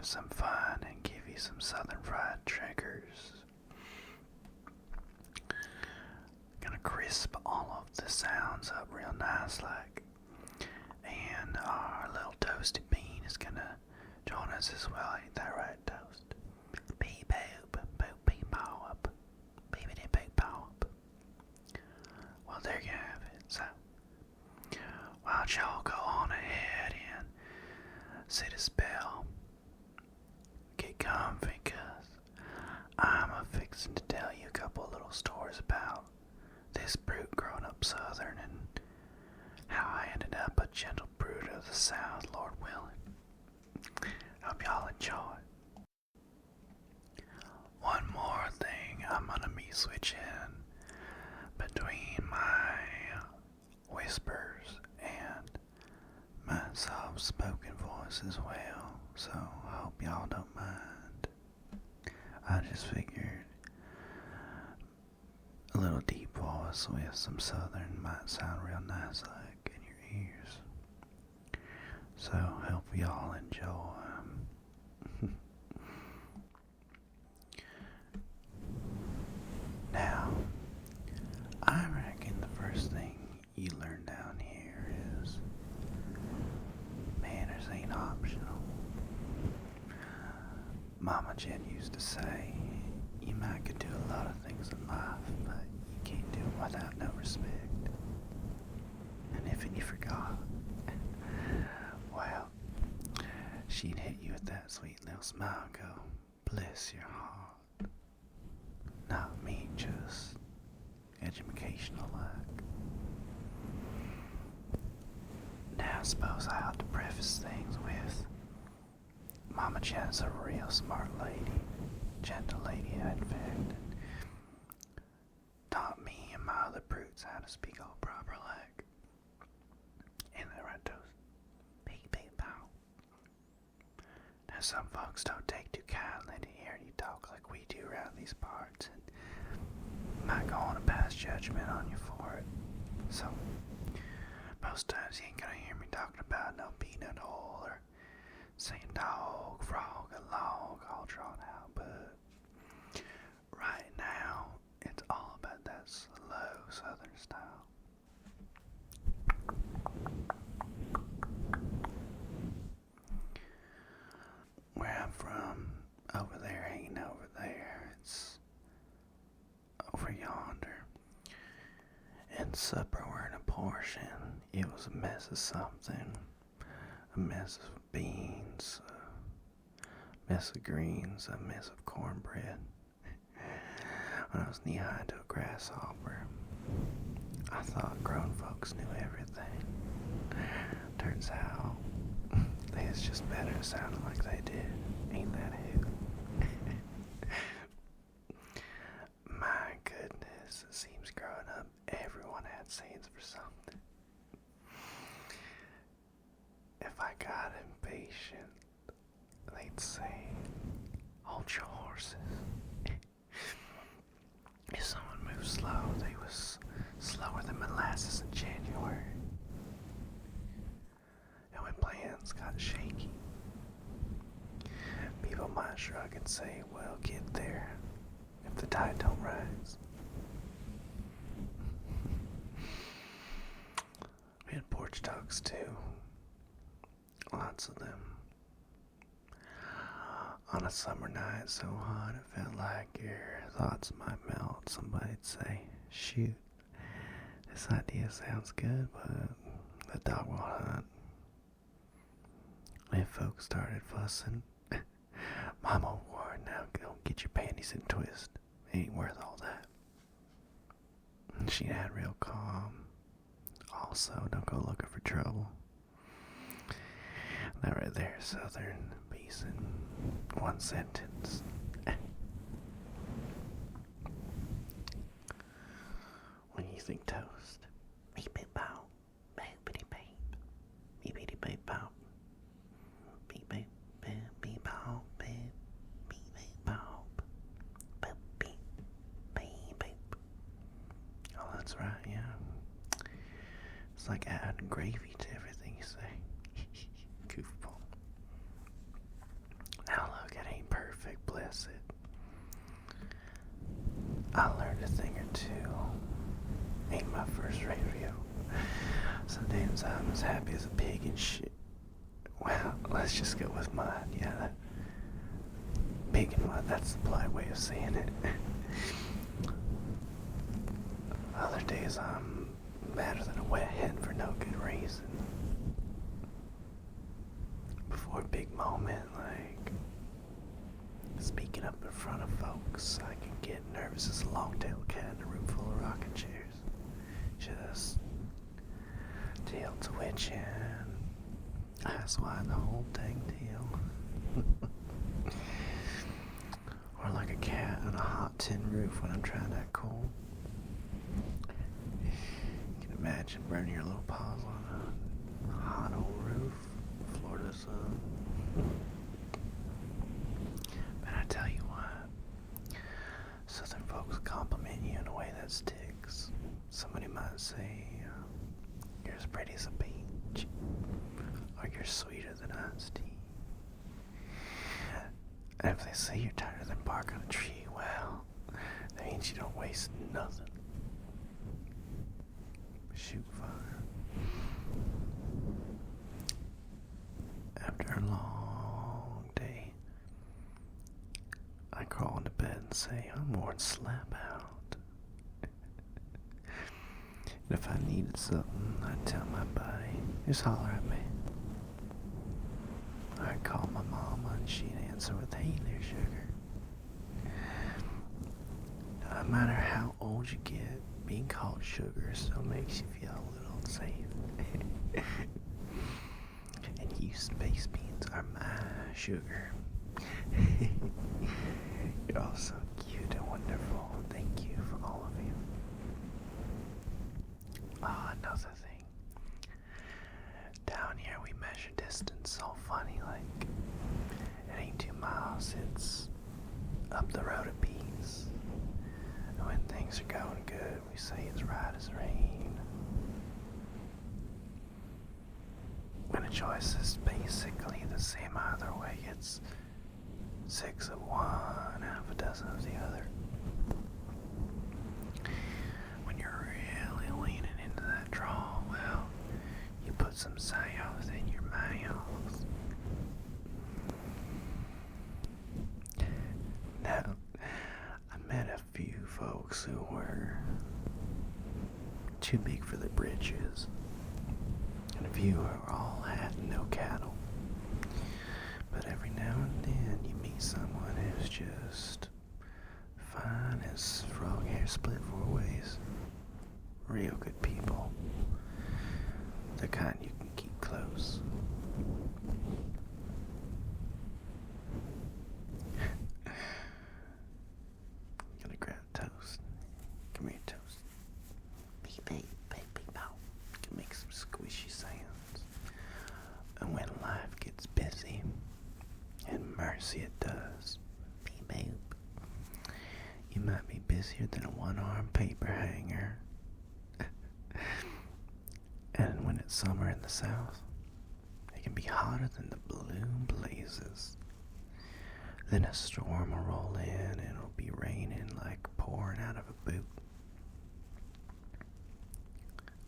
have some fun and give you some southern fried triggers. Gonna crisp all of the sounds up real nice like. And our little toasty bean is gonna join us as well. Ain't that right, Toast? Beep boop, boop beep pop, beepity beep pop. Well, there you have it. So, why don't y'all go on ahead and sit a spell, get comfy, cause I'm a-fixin' to tell you a couple little stories about this brute growing up southern and how I ended up a gentle brute of the South, Lord willing. Hope y'all enjoy. One more thing, I'm gonna be switching between my whispers and my soft-spoken voice as well, so I hope y'all don't mind. I just figured a little deep voice with some southern might sound real nice like in your ears. So hope y'all enjoy. Now, I reckon the first thing you learn down here is manners ain't optional. Mama Jen used to say, you might could do a lot of things in life, but you can't do them without no respect. And if you forgot, well, she'd hit you with that sweet little smile and go, bless your heart. Not me, just educational like. Now I suppose I ought to preface things with Mama Jen's a real smart lady, gentle lady in fact, and taught me and my other brutes how to speak all proper like. And the right toes. Beep beep pow. Now some folks don't take too kindly to hearing you talk like we do around these parts and might go on a pass judgment on you for it. So most times you ain't gonna hear me talking about no peanut hole or saying dog, frog, and log all drawn out, but right now it's all about that slow southern style. Where I'm from, over there ain't over there, it's over yonder. And supper were in a portion. It was a mess of something. A mess of beans, a mess of greens, a mess of cornbread. When I was knee-high to a grasshopper, I thought grown folks knew everything. Turns out, they was just better at sounding like they did. Ain't that who? My goodness, it seems growing up, everyone had sayings for something. If I got impatient, they'd say, hold your horses. If someone moved slow, they was slower than molasses in January. And when plans got shaky, people might shrug and say, well, get there if the tide don't rise. We had porch dogs too. Lots of them. On a summer night so hot it felt like your thoughts might melt, somebody'd say, shoot, this idea sounds good, but the dog won't hunt. If folks started fussing, Mama warned, now go get your panties in a twist. It ain't worth all that. And she had real calm. Also, don't go looking for trouble. That right there, southern piece in one sentence. When you think toast, beep beep bow, beep beep, beep beep beep bow, beep beep beep beep bow, beep beep bow, beep beep beep beep. Oh, that's right, yeah. It's like adding gravy to everything you say. Goofball. Now I learned a thing or two. Ain't my first rodeo. Sometimes I'm as happy as a pig and shit. Well, let's just go with mine. Yeah, that pig and mine, that's the polite way of saying it. Other days I'm madder than a wet hen for no good reason. Before a big moment, like speaking up in front of folks, I can get nervous as a long-tailed cat in a room full of rocking chairs. Just tail twitching, eyes wide the whole dang deal. Or like a cat on a hot tin roof when I'm trying to act cool. You can imagine burning your little paws on a hot old roof, Florida sun. But I tell you what, Southern folks compliment you in a way that sticks. Somebody might say, you're as pretty as a peach, or you're sweeter than iced tea. And if they say you're tighter than bark on a tree, well, that means you don't waste nothing. Shoot fire. After a long day, I crawl into bed and say, I'm worn slap out. And if I needed something, I'd tell my body, just holler at me. I'd call my mama and she'd answer with, hey there, sugar. No matter how old you get, being called sugar still makes you feel a little safe. And you Spacebeans are my sugar. You're all so cute and wonderful. Thank you for all of you. Oh, another thing. Down here we measure distance so funny, like it ain't 2 miles, it's up the road a piece. And when things are going good, we say it's right as rain. When a choice is basically the same either way, it's 6 of one, half a dozen of the other. When you're really leaning into that draw, well, you put some south in your mouth. Now, I met a few folks who were too big for their britches, and a few who were all hat and no cattle. But every now and then you meet someone who's just fine as frog hair split 4 ways. Real good people. The kind you can keep close. Gonna grab toast. Come here, toast. Beep, beep, beep, beep, bow. Can make some squishy sounds. And when life gets busy, and mercy it does, beep, beep, you might be busier than a one-armed paper hanger. And when it's summer in the south, it can be hotter than the balloon blazes. Then a storm will roll in and it'll be raining like pouring out of a boot.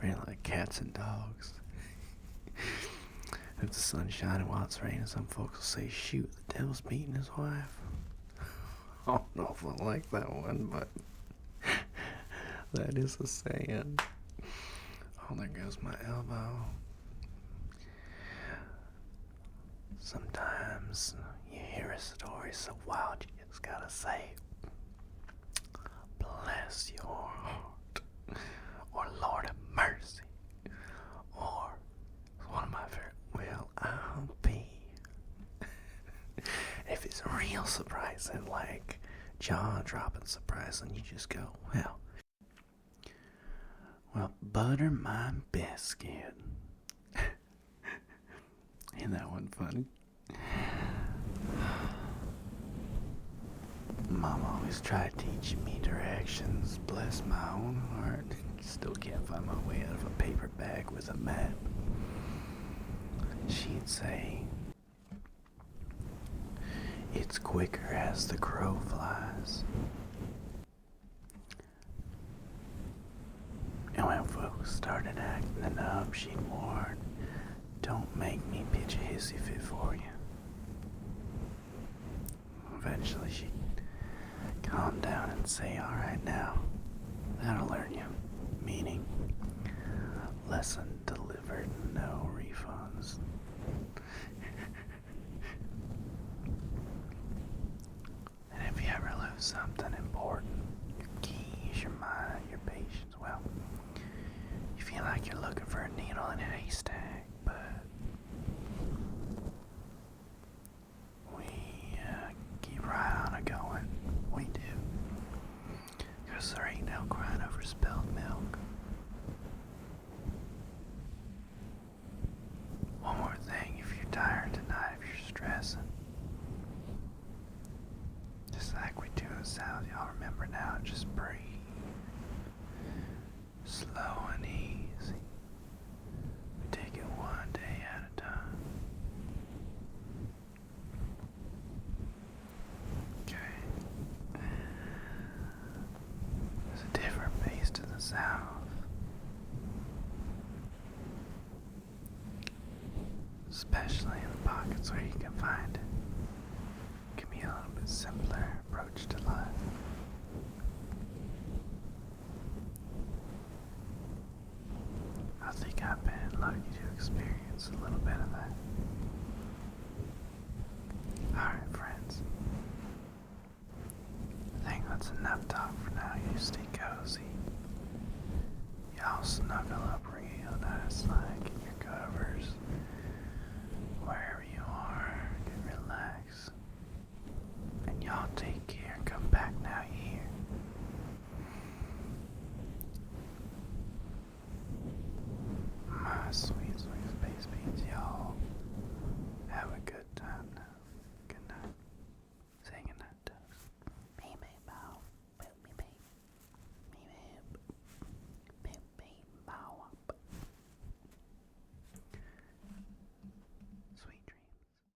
Raining like cats and dogs. If the sun's shining while it's raining, some folks will say, shoot, the devil's beating his wife. I don't know if I like that one, but that is a saying. Oh, there goes my elbow. Sometimes you hear a story so wild you just gotta say, bless your heart, or Lord have mercy, or one of my favorite, well, I'll be. If it's real surprising, like jaw-dropping surprising, you just go, well, butter my biscuit. Ain't that one funny? Mom always tried teaching me directions. Bless my own heart. Still can't find my way out of a paper bag with a map. She'd say, it's quicker as the crow flies. And when folks started acting up, she'd warn, "Don't make me pitch a hissy fit for you." Eventually she'd calm down and say, "Alright now, that'll learn you." Meaning, lesson delivered, no refunds. And if you ever lose something important, your keys, your mind, your patience, well, you feel like you're looking for a needle in a haystack, but we keep right on it going. We do. Because there ain't no crying over spilled milk. One more thing, if you're tired tonight, if you're stressing, just like we do in the South, y'all remember now, just breathe. Slow and easy. We take it one day at a time. Okay. There's a different pace to the South. Especially in the pockets where you can find it. It can be a little bit simpler.